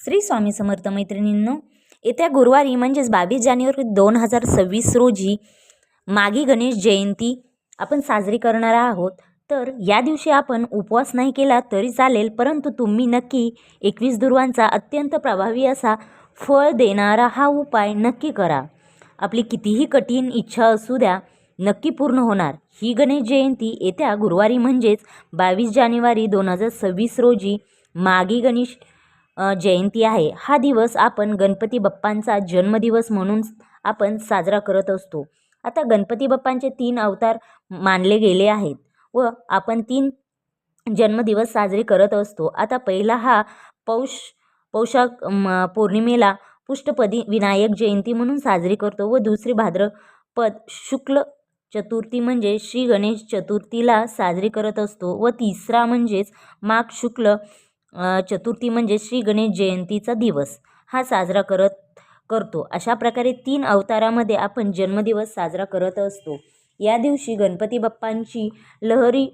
श्री स्वामी समर्थ मैत्रिणींनो, येत्या गुरुवारी म्हणजेच 22 जानेवारी 2026 रोजी माघी गणेश जयंती आपण साजरी करणार आहोत. तर या दिवशी आपण उपवास नाही केला तरी चालेल, परंतु तुम्ही नक्की 21 दुर्वांचा अत्यंत प्रभावी असा फळ देणारा हा उपाय नक्की करा. आपली कितीही कठीण इच्छा असू द्या, नक्की पूर्ण होणार. ही गणेश जयंती येत्या गुरुवारी म्हणजेच 22 जानेवारी 2026 रोजी माघी गणेश जयंती आहे. हा दिवस आपण गणपती बाप्पांचा जन्मदिवस म्हणून आपण साजरा करत असतो. आता गणपती बाप्पांचे 3 अवतार मानले गेले आहेत व आपण 3 जन्मदिवस साजरे करत असतो. आता पहिला हा पौषाक पौर्णिमेला पुष्टपदी विनायक जयंती म्हणून साजरी करतो व दुसरी भाद्रपद शुक्ल चतुर्थी म्हणजे श्री गणेश चतुर्थीला साजरी करत असतो व तिसरा म्हणजेच माघ शुक्ल चतुर्थी म्हणजे श्री गणेश जयंतीचा दिवस हा साजरा करतो. अशा प्रकारे 3 अवतारामध्ये आपण जन्मदिवस साजरा करत असतो. या दिवशी गणपती बाप्पांची लहरी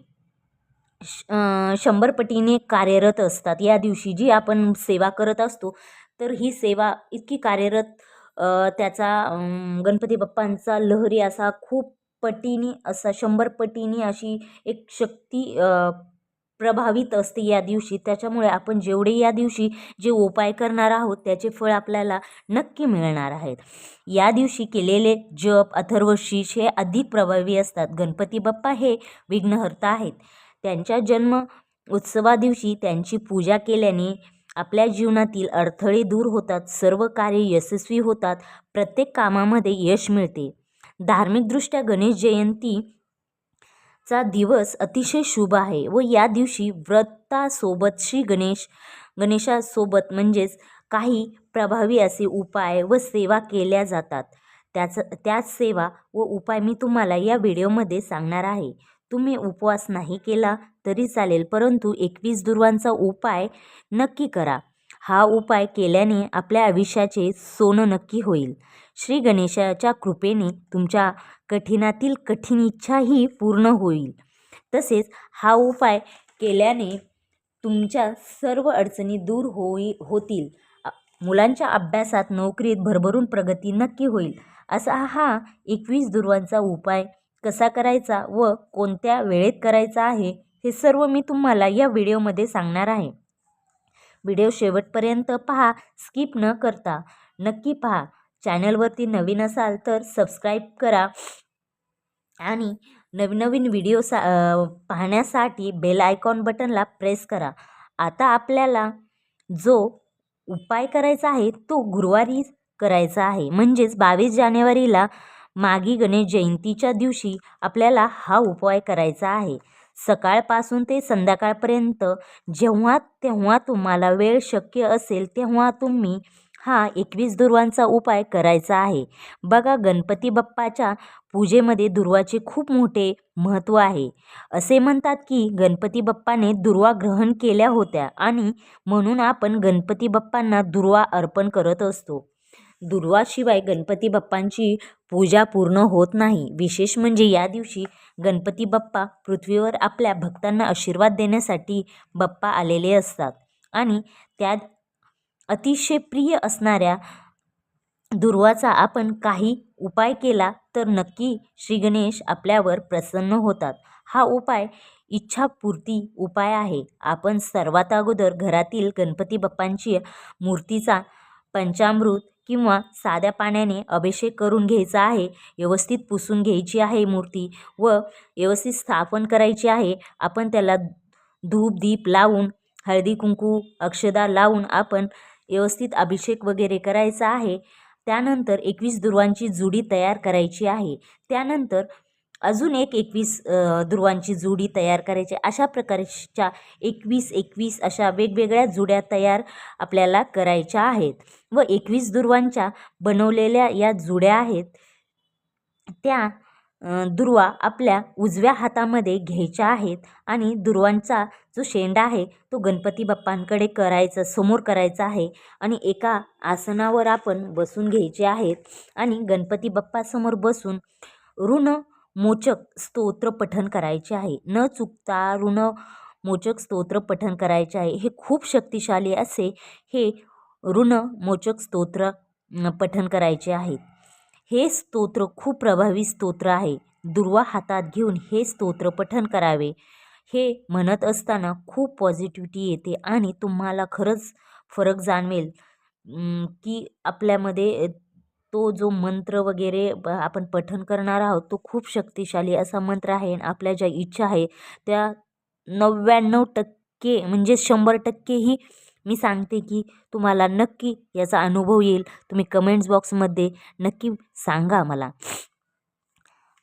100 पटीने कार्यरत असतात. या दिवशी जी आपण सेवा करत असतो तर ही सेवा इतकी कार्यरत त्याचा गणपती बाप्पांचा लहरी असा खूप पटीने असा 100 पटीने अशी एक शक्ती प्रभावित असते या दिवशी. त्याच्यामुळे आपण जेवढे या दिवशी जे उपाय करणार आहोत त्याचे फळ आपल्याला नक्की मिळणार आहेत. या दिवशी केलेले जप अथर्वशीष हे अधिक प्रभावी असतात. गणपती बाप्पा हे विघ्नहर्ता आहेत. त्यांच्या जन्म उत्सवा दिवशी त्यांची पूजा केल्याने आपल्या जीवनातील अडथळे दूर होतात, सर्व कार्य यशस्वी होतात, प्रत्येक कामामध्ये यश मिळते. धार्मिकदृष्ट्या गणेश जयंती चा दिवस अतिशय शुभ आहे व या दिवशी व्रतासोबत श्री गणेशासोबत म्हणजेच काही प्रभावी असे उपाय व सेवा केल्या जातात. त्याच सेवा व उपाय मी तुम्हाला या व्हिडिओमध्ये सांगणार आहे. तुम्ही उपवास नाही केला तरी चालेल, परंतु 21 दुर्वांचा उपाय नक्की करा. हा उपाय केल्याने आपल्या आयुष्याचे सोनं नक्की होईल. श्री गणेशाच्या कृपेने तुमच्या कठीणातील कठीण इच्छाही पूर्ण होईल. तसेच हा उपाय केल्याने तुमच्या सर्व अडचणी दूर होतील. मुलांच्या अभ्यासात नोकरीत भरभरून प्रगती नक्की होईल. असा हा 21 दुर्वांचा उपाय कसा करायचा व कोणत्या वेळेत करायचा आहे हे सर्व मी तुम्हाला या व्हिडिओमध्ये सांगणार आहे. व्हिडिओ शेवटपर्यंत पहा, स्किप न करता नक्की पहा. चॅनलवरती नवीन असाल तर सबस्क्राईब करा आणि नवीन व्हिडिओ पाहण्यासाठी बेल आयकॉन बटनला प्रेस करा. आता आपल्याला जो उपाय करायचा आहे तो गुरुवारी करायचा आहे, म्हणजेच 22 जानेवारीला माघी गणेश जयंतीच्या दिवशी आपल्याला हा उपाय करायचा आहे. सकाळपासून ते संध्याकाळपर्यंत जेव्हा तेव्हा तुम्हाला वेळ शक्य असेल तेव्हा तुम्ही हा 21 दुर्वांचा उपाय करायचा आहे. बघा, गणपती बाप्पाच्या पूजेमध्ये दुर्वाचे खूप मोठे महत्त्व आहे. असे म्हणतात की गणपती बाप्पाने दुर्वा ग्रहण केल्या होत्या आणि म्हणून आपण गणपती बाप्पांना दुर्वा अर्पण करत असतो. दुर्वाशिवाय गणपती बाप्पांची पूजा पूर्ण होत नाही. विशेष म्हणजे या दिवशी गणपती बाप्पा पृथ्वीवर आपल्या भक्तांना आशीर्वाद देण्यासाठी बाप्पा आलेले असतात आणि त्यात अतिशय प्रिय असणाऱ्या दुर्वाचा आपण काही उपाय केला तर नक्की श्री गणेश आपल्यावर प्रसन्न होतात. हा उपाय इच्छापूर्ती उपाय आहे. आपण सर्वात अगोदर घरातील गणपती बाप्पांची मूर्तीचा पंचामृत किंवा साध्या पाण्याने अभिषेक करून घ्यायचा आहे. व्यवस्थित पुसून घ्यायची आहे मूर्ती व व्यवस्थित स्थापन करायची आहे. आपण त्याला धूप दीप लावून हळदी कुंकू अक्षदा लावून आपण व्यवस्थित अभिषेक वगैरे करायचा आहे. त्यानंतर 21 दुर्वांची जुडी तयार करायची आहे. त्यानंतर अजून 21 दुर्वांची जुडी तयार करायची. अशा प्रकारच्या 21 अशा वेगवेगळ्या जुड्या तयार आपल्याला करायच्या आहेत व 21 दुर्वांच्या बनवलेल्या या जुड्या आहेत त्या दुर्वा आपल्या उजव्या हातामध्ये घ्यायच्या आहेत आणि दुर्वांचा जो शेंडा आहे तो गणपती बाप्पांकडे समोर करायचा आहे आणि एका आसनावर आपण बसून घ्यायचे आहेत आणि गणपती बाप्पासमोर बसून ऋणमोचक स्तोत्र पठण करायचे आहे. न चुकता ऋणमोचक स्तोत्र पठण करायचे आहे. हे खूप शक्तिशाली असे हे ऋणमोचक स्तोत्र पठण करायचे आहेत. हे स्तोत्र खूप प्रभावी स्तोत्र आहे. दुर्वा हातात घेऊन हे स्तोत्र पठण करावे. हे म्हणत असताना खूप पॉझिटिव्हिटी येते आणि तुम्हाला खरंच फरक जाणवेल की आपल्यामध्ये तो जो मंत्र वगैरे आपण पठण करणार आहोत तो खूप शक्तिशाली असा मंत्र आहे. आपल्या ज्या इच्छा आहे त्या 99% म्हणजे 100% ही मी सांगते की तुम्हाला नक्की याचा अनुभव येईल. तुम्ही कमेंट्स बॉक्समध्ये नक्की सांगा मला.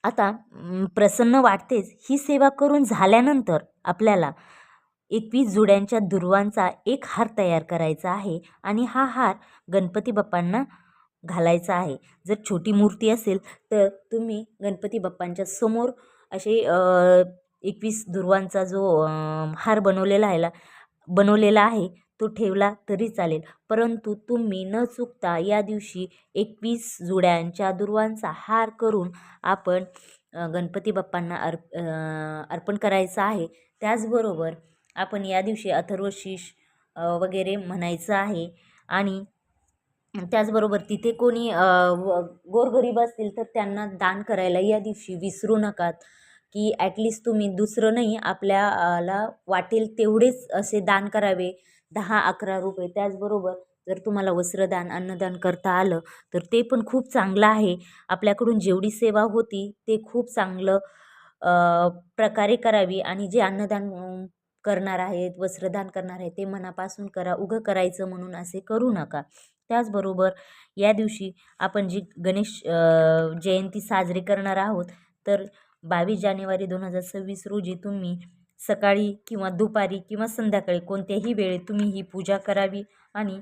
आता प्रसन्न वाटतेच. ही सेवा करून झाल्यानंतर आपल्याला 21 जुड्यांच्या दुर्वांचा एक हार तयार करायचा आहे आणि हा हार गणपती बाप्पांना घालायचा आहे. जर छोटी मूर्ती असेल तर तुम्ही गणपती बाप्पांच्या समोर असे 21 दुर्वांचा जो हार बनवलेला आहे तो ठेवला तरी चालेल. परंतु तुम्ही न चुकता या दिवशी 21 जुड्यांच्या दुर्वांचा हार करून आपण गणपती बाप्पांना अर्पण करायचं आहे. त्याचबरोबर आपण या दिवशी अथर्वशीष वगैरे म्हणायचं आहे आणि त्याचबरोबर तिथे कोणी गोरगरीब असतील तर त्यांना दान करायला या दिवशी विसरू नका. की ॲटलिस्ट तुम्ही दुसरं नाही आपल्याला वाटेल तेवढेच असे दान करावे, 10-11 रुपये. त्याचबरोबर जर तुम्हाला वस्त्रदान अन्नदान करता आलं तर ते पण खूप चांगलं आहे. आपल्याकडून जेवढी सेवा होती ते खूप चांगलं प्रकारे करावी आणि जे अन्नदान करणार आहेत वस्त्रदान करणार आहे ते मनापासून करा. उगं करायचं म्हणून असे करू नका. त्याचबरोबर या दिवशी आपण जी गणेश जयंती साजरी करणार आहोत तर 22 जानेवारी 2026 रोजी तुम्ही सकाळी किंवा दुपारी किंवा संध्याकाळी कोणत्याही वेळेत तुम्ही ही पूजा करावी आणि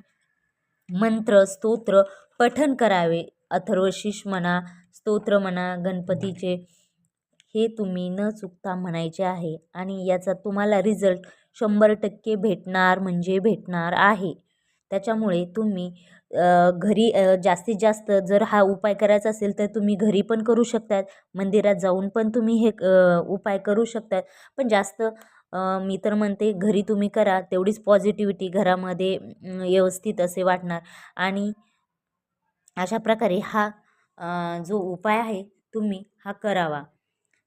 मंत्र स्तोत्र पठण करावे. अथर्वशीष म्हणा, स्तोत्र म्हणा गणपतीचे, हे तुम्ही न चुकता म्हणायचे आहे आणि याचा तुम्हाला रिझल्ट 100% भेटणार म्हणजे भेटणार आहे. त्याच्यामुळे तुम्ही घरी जास्तीत जास्त जर हा उपाय करायचा असेल तर तुम्ही घरी पण करू शकतात. मंदिरात जाऊन पण तुम्ही हे उपाय करू शकतात. पण जास्त मी तर म्हणते घरी तुम्ही करा. तेवढीच पॉझिटिव्हिटी घरामध्ये व्यवस्थित असे वाटणार आणि अशा प्रकारे हा जो उपाय आहे तुम्ही हा करावा.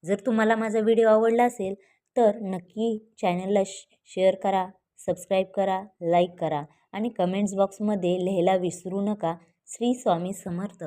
जर तुम्हाला माझा व्हिडिओ आवडला असेल तर नक्की चॅनलला शेअर करा, सबस्क्राईब करा, लाईक करा आणि कमेंट्स बॉक्समध्ये लिहायला विसरू नका. श्री स्वामी समर्थ.